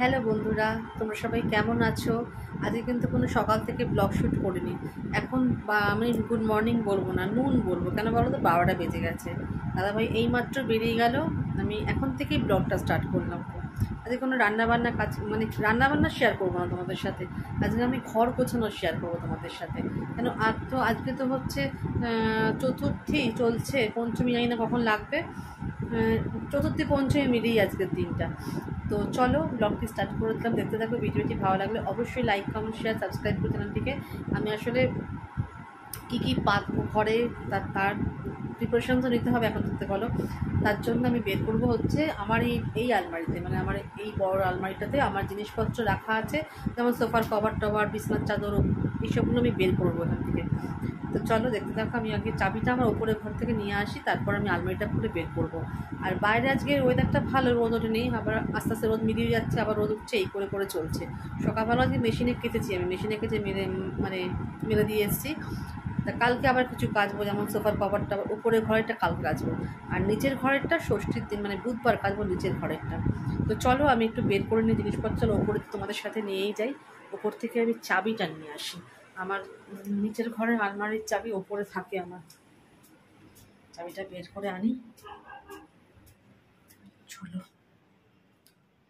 Hello বন্ধুরা, তোমরা সবাই কেমন আছো? আজকে কিন্তু কোনো সকাল থেকে ব্লগ শ্যুট করিনি। এখন আমি গুড মর্নিং বলবো না, নুন বলবো। কেন বলো তো, 12টা বেজে গেছে। দাদাভাই এইমাত্র বেরিয়ে গেল, আমি এখন থেকেই ব্লগটা স্টার্ট করলাম। আজকে কোনো রান্নাবান্না কাজ মানে রান্নাবান্না শেয়ার করবো না তোমাদের সাথে। আজকে আমি ঘর গোছানো শেয়ার করবো তোমাদের সাথে। কেন আজকে তো হচ্ছে চতুর্থী চলছে, পঞ্চমী জানি না কখন লাগবে। চতুর্থী পঞ্চমী মিলিয়ে আজকের দিনটা। তো চলো ব্লগটি স্টার্ট করে দিলাম, দেখতে থাকো। ভিডিওটি ভালো লাগলে অবশ্যই লাইক, কমেন্ট, শেয়ার, সাবস্ক্রাইব করে চ্যানেলটিকে। আমি আসলে কী কী পাতবো ঘরে, তার প্রিপারেশন তো নিতে হবে এখন থেকে। বলো, তার জন্য আমি বের করবো হচ্ছে আমার এই আলমারিতে, মানে আমার এই বড় আলমারিটাতে আমার জিনিসপত্র রাখা আছে, যেমন সোফার কভার টভার, বিছনার চাদর, এইসবগুলো আমি বের করবো এখান থেকে। তো চলো দেখতে থাকো। আমি আগে চাবিটা আমার উপরের ঘর থেকে নিয়ে আসি, তারপর আমি আলমারিটা খুলে বের করবো। আর বাইরে আজকে ওয়েদারটা ভালো, রোদ ওঠে নেই, আবার আস্তে আস্তে রোদ মিলিয়ে যাচ্ছে, আবার রোদ উঠছে, এই করে করে চলছে। সকালবেলা আজকে মেশিনে কেটেছি, আমি মেশিনে কেটে মেলে দিয়ে এসেছি। তা কালকে আবার কিছু কাচবো, যেমন সোফার কভারটা উপরের ঘরেরটা কালকে কাচবো, আর নিচের ঘরেরটা ষষ্ঠীর দিন মানে বুধবার কাচবো নিচের ঘরেরটা। তো চলো আমি একটু বের করে নিই জিনিসপত্র, ওপরে তোমাদের সাথে নিয়েই যাই। ওপর থেকে আমি চাবিটা নিয়ে আসি। আমার নিচের ঘরের আলমারির চাবি ওপরে থাকে, আমার চাবিটা বের করে আনি। চলো,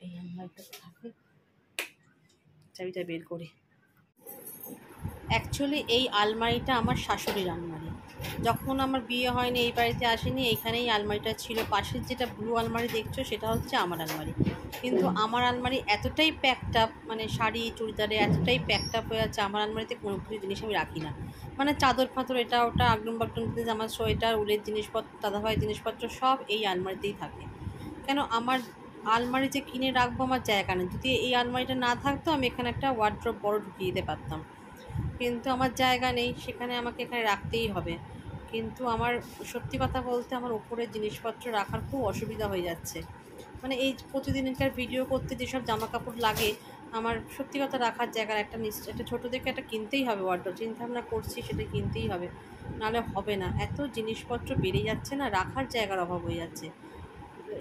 এই আলমারিটা থাকে, চাবিটা বের করি। অ্যাকচুয়ালি এই আলমারিটা আমার শাশুড়ির আলমারি। যখন আমার বিয়ে হয়নি, এই বাড়িতে আসেনি, এইখানেই আলমারিটা ছিল। পাশের যেটা ব্লু আলমারি দেখছো, সেটা হচ্ছে আমার আলমারি। কিন্তু আমার আলমারি এতটাই প্যাকড আপ, মানে শাড়ি চুড়িদারে এতটাই প্যাকড আপ হয়ে আছে, আমার আলমারিতে কোনো কিছু জিনিস আমি রাখি না। মানে চাদর ফাদর এটা ওটা আগডুম বাগডুম, আমার সোয়েটার, উলের জিনিসপত্র, দাদাভাইয়ের জিনিসপত্র সব এই আলমারিতেই থাকে। কেন আমার আলমারি যে কিনে রাখবো, আমার জায়গা নেই। যদি এই আলমারিটা না থাকতো, আমি এখানে একটা ওয়ার্ড্রপ বড় ঢুকিয়ে দিতে পারতাম, কিন্তু আমার জায়গা নেই, সেখানে আমাকে এখানে রাখতেই হবে। কিন্তু আমার সত্যি কথা বলতে, আমার উপরের জিনিসপত্র রাখার খুব অসুবিধা হয়ে যাচ্ছে। মানে এই প্রতিদিনকার ভিডিও করতে যেসব জামা কাপড় লাগে, আমার সত্যি কথা রাখার জায়গার একটা ছোটো দেখে একটা কিনতেই হবে ওয়ার্ডরোব। চিন্তাভাবনা করছি সেটা কিনতেই হবে, নাহলে হবে না। এত জিনিসপত্র বেড়ে যাচ্ছে না, রাখার জায়গার অভাব হয়ে যাচ্ছে।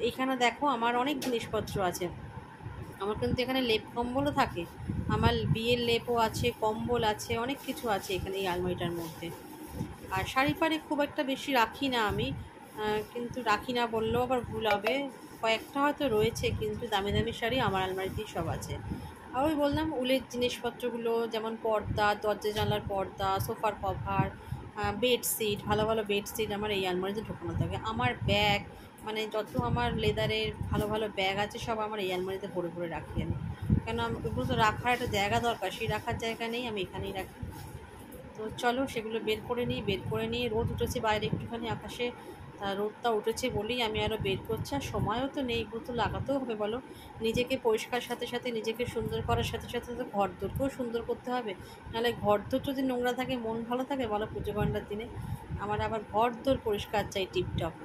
এইখানে দেখো আমার অনেক জিনিসপত্র আছে। আমার কিন্তু এখানে লেপ কম্বলও থাকে, আমার বিয়ের লেপও আছে, কম্বল আছে, অনেক কিছু আছে এখানে এই আলমারিটার মধ্যে। আর শাড়ি ফাড়ি খুব একটা বেশি রাখি না আমি, কিন্তু রাখি না বললেও আবার ভুল হবে। কয়েকটা হয়তো রয়েছে, কিন্তু দামি দামি শাড়ি আমার আলমারিতেই সব আছে। আর ওই বললাম উলের জিনিসপত্রগুলো, যেমন পর্দা, দরজা জানলার পর্দা, সোফার কভার, বেডশিট, ভালো ভালো বেডশিট আমার এই আলমারিতে ঢোকানো থাকে। আমার ব্যাগ, মানে যত আমার লেদারের ভালো ভালো ব্যাগ আছে, সব আমার এই আলমারিতে ভরে ভরে রাখি আমি। কেন ওগুলো তো রাখার একটা জায়গা দরকার, সেই রাখার জায়গা নেই, আমি এখানেই রাখি। তো চলো সেগুলো বের করে নিই। রোদ উঠেছে বাইরে একটুখানি আকাশে, তা রোদটা উঠেছে বলেই আমি আরও বের করছি। আর সময়ও তো নেই, এগুলো তো লাগাতেও হবে বলো। নিজেকে পরিষ্কার সাথে সাথে, নিজেকে সুন্দর করার সাথে সাথে তো ঘর দোরকেও সুন্দর করতে হবে। নাহলে ঘর দোর যদি নোংরা থাকে, মন ভালো থাকে বলো পুজো ঘণ্টার দিনে? আমার আবার ঘর দোর পরিষ্কার চাই, টিপটপ।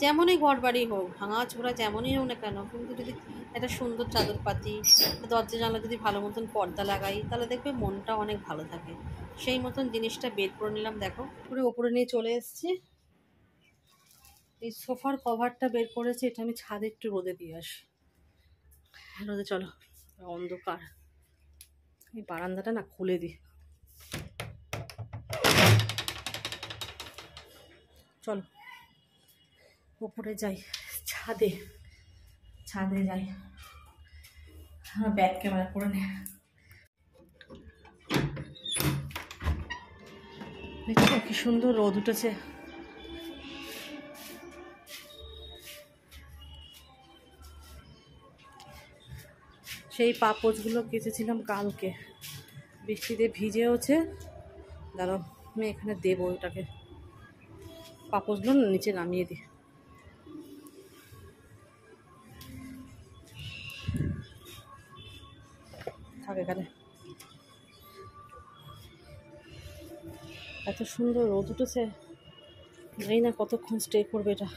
যেমনই ঘর বাড়ি হোক, ভাঙাচোরা যেমনই হোক না কেন, কিন্তু যদি একটা সুন্দর চাদর পাতি, দরজা জানলা যদি ভালো মতন পর্দা লাগাই, তাহলে দেখবে মনটা অনেক ভালো থাকে। সেই মতন জিনিসটা বের করে নিলাম, দেখো পুরো ওপরে নিয়ে চলে এসেছি। এই সোফার কভারটা বের করেছি, এটা আমি ছাদে একটু রোদে দিয়ে আসি। রোদে চলো, অন্ধকার। এই বারান্দাটা না খুলে দিই, চলো ওপরে যাই, ছাদে ছাদে যাই। ব্যাক ক্যামেরা করে নে। দেখছো কি সুন্দর রোদ উঠেছে। সেই পাপোশগুলো কেচেছিলাম কালকে, বৃষ্টিতে ভিজেওছে। দাঁড়াও, আমি এখানে দেবো ওটাকে, পাপোশগুলো নিচে নামিয়ে দিই। থাক এখানে। এত সুন্দর রোদ উঠেছে, জানি না কতক্ষণ স্টে করবে এটা।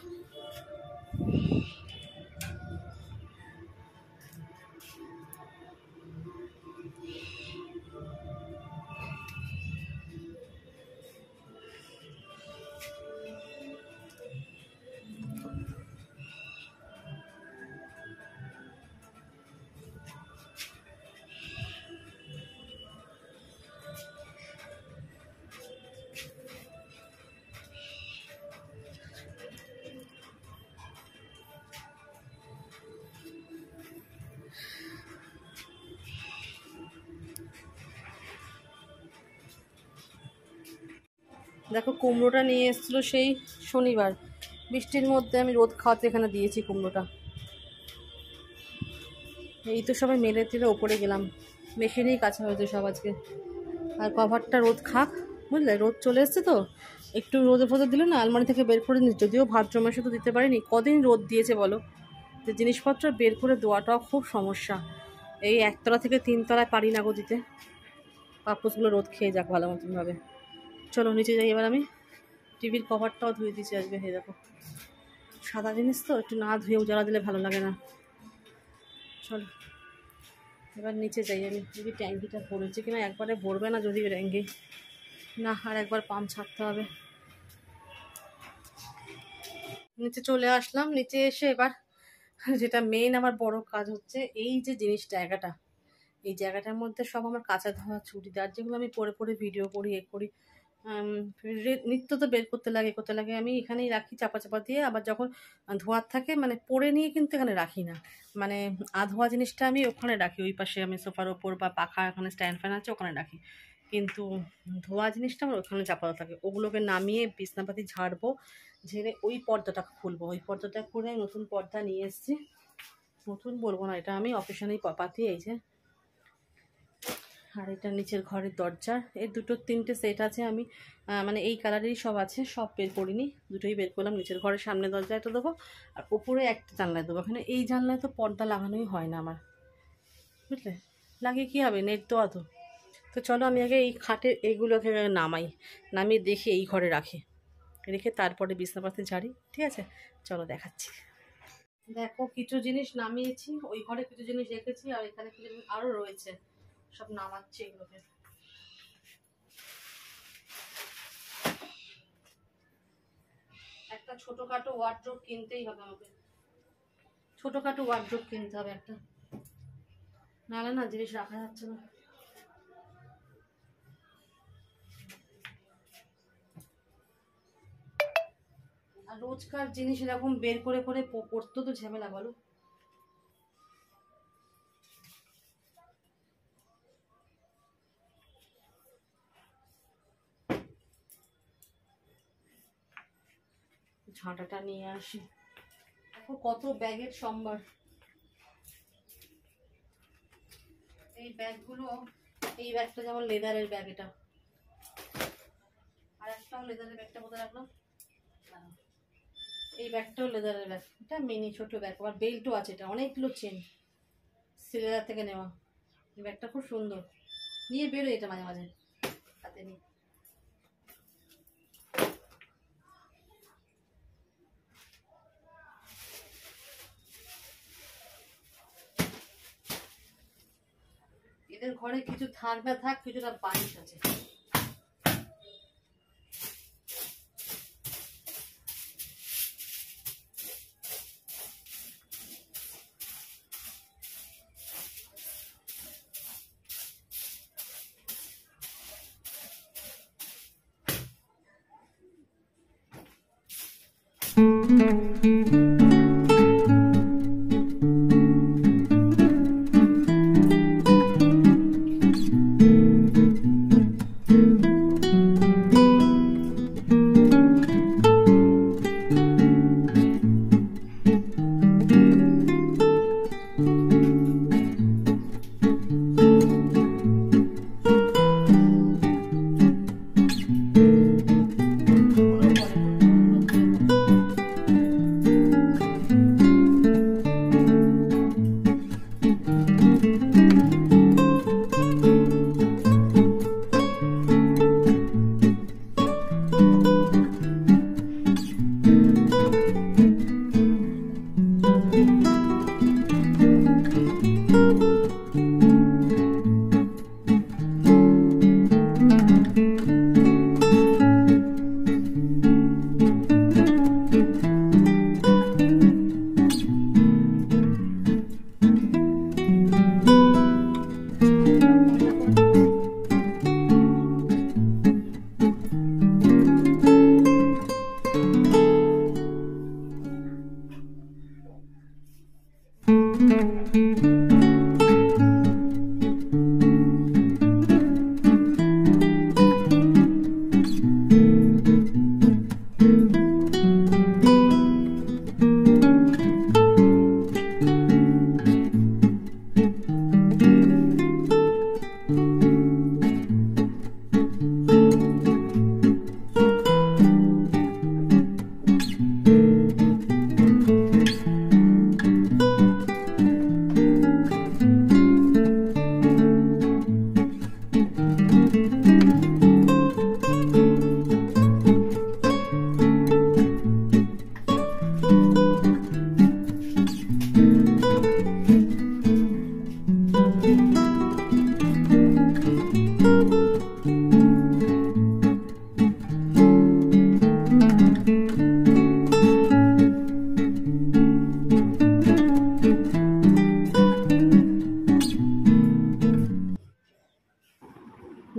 দেখো কুমড়োটা নিয়ে এসেছিলো সেই শনিবার, বৃষ্টির মধ্যে আমি রোদ খাওয়াতে এখানে দিয়েছি কুমড়োটা। এই তো সবাই মেলে টেলে ওপরে গেলাম, মেশিনেই কাছা হয়েছে সব আজকে। আর কভারটা রোদ খাক, বুঝলে, রোদ চলে এসছে তো, একটু রোদে ফোদে দিলে না আলমারি থেকে বের করে নিই। যদিও ভাদ্র মাসে তো দিতে পারিনি, কদিন রোদ দিয়েছে বলো, যে জিনিসপত্র বের করে দেওয়াটাও খুব সমস্যা। এই একতলা থেকে তিনতলায় পারি না গো দিতে, পাপোসগুলো রোদ খেয়ে যাক ভালো মতনভাবে। চলো নিচে যাই এবার। আমি টিভির কভারটাও ধুয়ে দিচ্ছি আজকে। হে দেখো, সাদা জিনিস তো একটু না ধুয়ে উজালা দিলে ভালো লাগে না। চলো এবার নিচে যাই আমি। যদি ট্যাঙ্কিটা ভরেছে কিনা, একবারে ভরবে না যদি ট্যাঙ্কি, না আর একবার পাম্প ছাড়তে হবে। নিচে চলে আসলাম। নিচে এসে এবার যেটা মেন আমার বড় কাজ হচ্ছে, এই যে জায়গাটা, এই জায়গাটার মধ্যে সব আমার কাঁচা ধোয়া চুড়িদার, যেগুলো আমি পরে পরে ভিডিও করি এ করি, নিত্য তো বের করতে লাগে আমি এখানেই রাখি চাপা চাপা দিয়ে। আবার যখন ধোয়ার থাকে মানে পরে নিয়ে কিন্তু এখানে রাখি না, মানে আধোয়া জিনিসটা আমি ওখানে রাখি, ওই পাশে আমি সোফার ওপর বা পাখা ওখানে স্ট্যান্ড ফ্যান আছে ওখানে রাখি, কিন্তু ধোয়া জিনিসটা আমার ওখানে চাপানো থাকে। ওগুলোকে নামিয়ে বিছনাপাতি ঝাড়বো, ঝেড়ে ওই পর্দাটা খুলবো। ওই পর্দাটা খুলে নতুন পর্দা নিয়ে এসেছি, নতুন বলবো না, এটা আমি অকেশনেই পাতি। এই যে, আর এটা নিচের ঘরের দরজা, এর দুটো তিনটে সেট আছে, আমি মানে এই কালারেরই সব আছে, সব বের করিনি, দুটোই বের করলাম। নিচের ঘরের সামনে দরজা একটা দেবো, আর উপরে একটা জানলায় দেবো। এখানে এই জানলায় তো পর্দা লাগানোই হয় না আমার, বুঝলে, লাগিয়ে কী হবে, নেট দেওয়া তো। তো চলো আমি আগে এই খাটের এইগুলোকে নামিয়ে দেখি এই ঘরে রেখে তারপরে বিছনাপাতি ঝাড়ি, ঠিক আছে? চলো দেখাচ্ছি। দেখো কিছু জিনিস নামিয়েছি, ওই ঘরে কিছু জিনিস রেখেছি, আর এখানে কিছু জিনিস আরও রয়েছে, সব নামাচ্ছি এগুলোকে। একটা ছোটখাটো ওয়ার্ড্রোব কিনতেই হবে আমাকে, ছোটখাটো ওয়ার্ড্রোব কিনতে হবে একটা, নাহলে না জিনিস রাখা যাচ্ছে না। আর রোজকার জিনিস এরকম বের করে করে পড়তে তো ঝামেলা, বলো। ঝাঁটাটা নিয়ে আসি। দেখো কত ব্যাগের সম্ভার, এই ব্যাগগুলো, এই ব্যাগটা যেমন লেদারের ব্যাগ, এটা আর একটাও লেদারের ব্যাগটা কোথায় রাখলাম, এই ব্যাগটাও লেদারের ব্যাগ, এটা মিনি ছোট ব্যাগ, আবার বেল্টও আছে, এটা অনেকগুলো চেন, সিলেদার থেকে নেওয়া। এই ব্যাগটা খুব সুন্দর, নিয়ে বেরোয় এটা মাঝে মাঝে হাতে নিয়ে। এদের ঘরে কিছু থাকবে থাক, কিছুটা বালিশ আছে।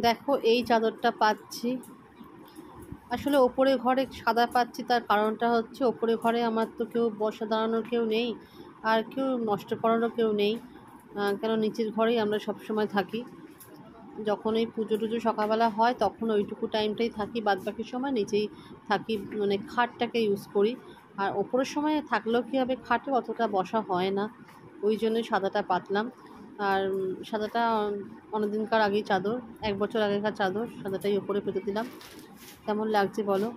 দেখো এই চাদরটা পাচ্ছি, আসলে ওপরে ঘরে সাদা পাচ্ছি, তার কারণটা হচ্ছে ওপরে ঘরে আমার তো কেউ বসা দাঁড়ানোর কেউ নেই, আর কেউ নষ্ট করারও কেউ নেই, কেন নিচের ঘরেই আমরা সব সময় থাকি। যখন এই পুজো টুজো সকালবেলা হয় তখন ওইটুকু টাইমটাই থাকি, বাদ বাকি সময় নিচেই থাকি, মানে খাটটাকে ইউজ করি। আর ওপরের সময় থাকলেও কী হবে, খাটে অতটা বসা হয় না, ওই জন্যই সাদাটা পাতলাম। আর সাদাটা অনেকদিনকার আগেই চাদর, 1 বছর আগেকার চাদর, সাদাটাই ওপরে পেতে দিলাম। কেমন লাগছে বলো?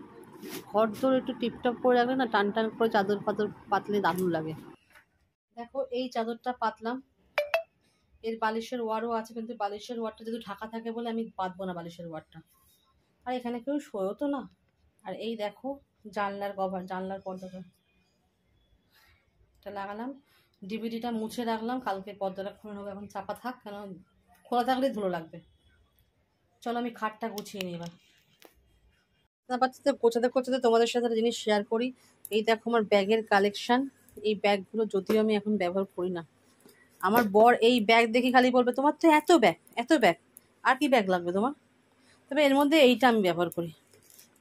ঘর দোর একটু টিপটপ করে রাখলে না, টান টান করে চাদর ফাদর পাতলে দারুণ লাগে। দেখো এই চাদরটা পাতলাম, এর বালিশের ওয়ারও আছে, কিন্তু বালিশের ওয়ারটা যদি ঢাকা থাকে বলে আমি পাতবো না বালিশের ওয়ারটা। আর এখানে কেউ শোয়ও তো না। আর এই দেখো জানলার কভার, জানলার পর্দাটা এটা লাগালাম, ডিভিডিটা মুছে রাখলাম, কালকে পর্দাটা খুলে নেবো, এখন চাপা থাক, কেন খোলা থাকলেই ধুলো লাগবে। চলো আমি খাটটা গুছিয়ে নিই এবার। পাচ্ছি গোছাতে গোছাতে তোমাদের সাথে একটা জিনিস শেয়ার করি। এই দেখো আমার ব্যাগের কালেকশন। এই ব্যাগগুলো যদিও আমি এখন ব্যবহার করি না, আমার বর এই ব্যাগ দেখে খালি বলবে তোমার তো এত ব্যাগ, এত ব্যাগ, আর কি ব্যাগ লাগবে তোমার? তবে এর মধ্যে এইটা আমি ব্যবহার করি,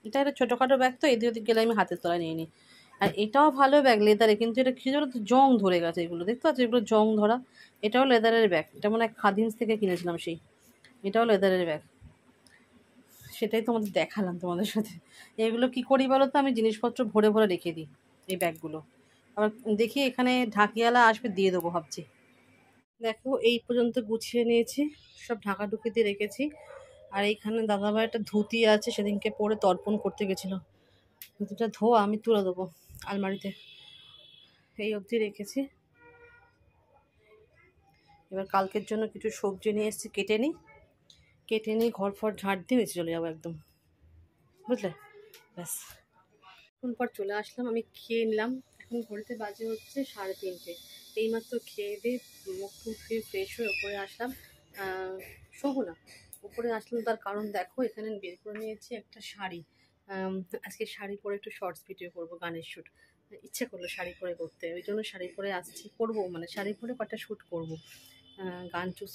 এটা একটা ছোটোখাটো ব্যাগ, তো এদিক ওদিক গেলে আমি হাতের তলায় নিয়ে নিই। আর এটাও ভালো ব্যাগ, লেদারে, কিন্তু এটা কী জানো তো জং ধরে গেছে, এগুলো দেখতে পাচ্ছ, এগুলো জং ধরা। এটাও লেদারের ব্যাগ, এটা মনে হয় খাদিমস থেকে কিনেছিলাম সেই, এটাও লেদারের ব্যাগ, সেটাই তোমাদের দেখালাম তোমাদের সাথে। এগুলো কি করি বলো তো, আমি জিনিসপত্র ভরে ভরে রেখে দিই এই ব্যাগগুলো, আবার দেখি এখানে ঢাকিয়ালা আসবে দিয়ে দেবো ভাবছি। দেখো এই পর্যন্ত গুছিয়ে নিয়েছি, সব ঢাকা ঢুকি দিয়ে রেখেছি। আর এইখানে দাদাভাই একটা ধুতি আছে, সেদিনকে পরে তর্পণ করতে গেছিলো, ধুতিটা ধোয়া আমি তুলে দেবো আলমারিতে, এই অবধি রেখেছি। এবার কালকের জন্য কিছু সবজি নিয়ে এসেছি, কেটে নিই ঘর ফর ঝাঁট দিয়ে নিচে চলে যাবো একদম, বুঝলে? ব্যাস, এখন পর চলে আসলাম, আমি খেয়ে নিলাম। এখন ঘড়িতে বাজে হচ্ছে 3:30, এইমাত্র খেয়ে দিয়ে মুখ টুখ ধুয়ে ফ্রেশ হয়ে ওপরে আসলাম। শোবো না, উপরে আসলাম তার কারণ দেখো এখানে বের করে নিয়েছি একটা শাড়ি। আজকে শাড়ি পরে একটু শর্টস ভিডিও করবো, গানের শ্যুট, ইচ্ছে করলো শাড়ি পরে করতে, ওই জন্য শাড়ি পরে আসছি, করবো মানে শাড়ি পরে কটা শ্যুট করবো। গান চুজ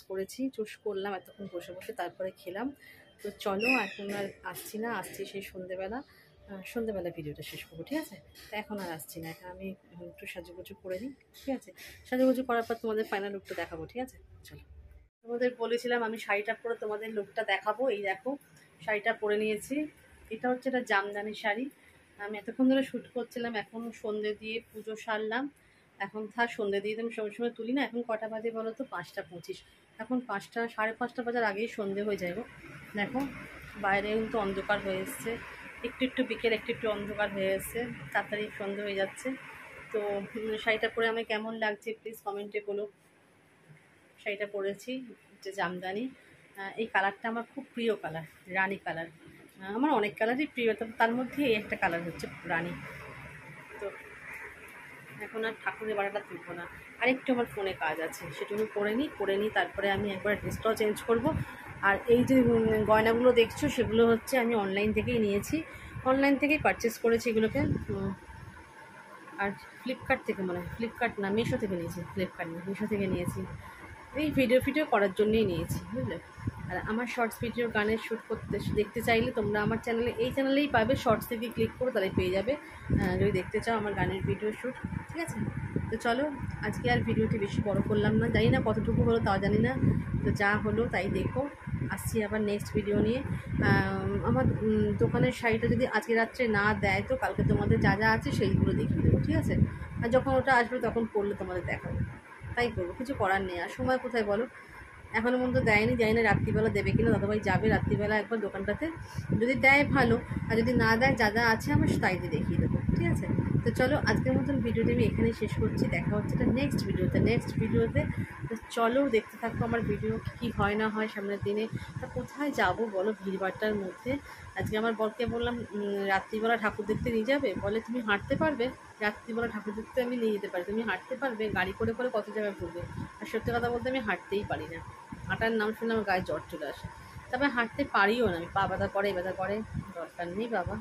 করলাম এতক্ষণ বসে বসে, তারপরে খেলাম। তো চলো এখন আর আসছি না, আসছি সেই সন্ধ্যেবেলা ভিডিওটা শেষ করবো, ঠিক আছে? তো এখন আর আসছি না, এখন আমি একটু সাজুগুজু করে নিই, ঠিক আছে? সাজুগুজু করার পর তোমাদের ফাইনাল লুকটা দেখাবো, ঠিক আছে? চলো, তোমাদের বলেছিলাম আমি শাড়িটা পরে তোমাদের লুকটা দেখাবো। এই দেখো শাড়িটা পরে নিয়েছি, এটা হচ্ছে একটা জামদানি শাড়ি। আমি এতক্ষণ ধরে শ্যুট করছিলাম, এখন সন্ধ্যে দিয়ে পুজো সারলাম, এখন সন্ধ্যে দিয়ে তো আমি সময় তুলি না। এখন কটা বাজে বলো তো? 5:25। এখন 5টা, 5:30 বাজার আগেই সন্ধ্যে হয়ে যায় গো। দেখো বাইরে কিন্তু অন্ধকার হয়ে এসছে, একটু বিকেল, একটু অন্ধকার হয়ে এসছে, তাড়াতাড়ি সন্ধ্যে হয়ে যাচ্ছে। তো শাড়িটা পরে আমি কেমন লাগছে প্লিজ কমেন্টে বলো। শাড়িটা পরেছি যে জামদানি, এই কালারটা আমার খুব প্রিয় কালার, রানী কালার। আমার অনেক কালারই প্রিয়, তবে তার মধ্যে এই একটা কালার হচ্ছে রানী। তো এখন আর ঠাকুরের বাড়াটা তুলবো না, আরেকটু আমার ফোনে কাজ আছে, সেটুকু করে নিই তারপরে আমি একবার ড্রেসটাও চেঞ্জ করব। আর এই যে গয়নাগুলো দেখছো সেগুলো হচ্ছে আমি অনলাইন থেকেই নিয়েছি, অনলাইন থেকেই পারচেস করেছি এগুলোকে। আর ফ্লিপকার্ট থেকে, মনে হয় ফ্লিপকার্ট না, মিশো থেকে নিয়েছি, ফ্লিপকার্ট না মিশো থেকে নিয়েছি। এই ভিডিও করার জন্যই নিয়েছি, বুঝলে? আর আমার শর্টস ভিডিও গানের শ্যুট করতে দেখতে চাইলে তোমরা আমার এই চ্যানেলেই পাবে, শর্টস থেকে ক্লিক করে তাহলে পেয়ে যাবে, যদি দেখতে চাও আমার গানের ভিডিও শ্যুট, ঠিক আছে? তো চলো আজকে আর ভিডিওটি বেশি বড় করলাম না, জানি না কতটুকু হলো তাও জানি না, তো যা হলো তাই দেখো। আসছি আবার নেক্সট ভিডিও নিয়ে। আমার দোকানের শাড়িটা যদি আজকে রাত্রে না দেয় তো কালকে তোমাদের যা যা আছে সেইগুলো দেখিয়ে দেবো, ঠিক আছে? আর যখন ওটা আসবে তখন পড়লে তোমাদের দেখাবো, তাই করবো, কিছু করার নেই। আর সময় কোথায় বলো, এখনও পর্যন্ত দেয়নি, জানি না রাত্রিবেলা দেবে কিনা, দাদাভাই যাবে রাত্রিবেলা একবার দোকানটাতে, যদি দেয় ভালো, আর যদি না দেয় যা যা আছে আমার তাই দিয়ে দেখিয়ে দেবো, ঠিক আছে? তো চলো আজকের মতন ভিডিওটি আমি এখানেই শেষ করছি, দেখা হচ্ছে এটা নেক্সট ভিডিওতে। তো চলো দেখতে থাকো আমার ভিডিও কী হয় না হয় সামনের দিনে। তা কোথায় যাবো বলো ভিড়ভাট্টার মধ্যে? আজকে আমার বরকে বললাম রাত্রিবেলা ঠাকুর দেখতে নিয়ে যাবে, বলে তুমি হাঁটতে পারবে? রাত্রিবেলা ঠাকুর দেখতে আমি নিয়ে যেতে পারি, তুমি হাঁটতে পারবে? গাড়ি করে কত জায়গায় ঘুরবে? আর সত্যি কথা বলতে আমি হাঁটতেই পারি না, হাঁটার নাম শুনে আমার গায়ে জ্বর চলে আসে, তবে হাঁটতে পারিও না, আমি পা ব্যথা করে দরকার নেই বাবা।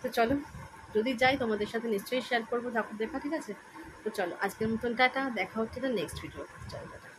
তো চলো যদি যাই তোমাদের সাথে নিশ্চয়ই শেয়ার করবো ঠাকুর দেখা, ঠিক আছে? তো চলো আজকের মতন টাটা, দেখা হচ্ছে নেক্সট ভিডিও, চলো টাটা।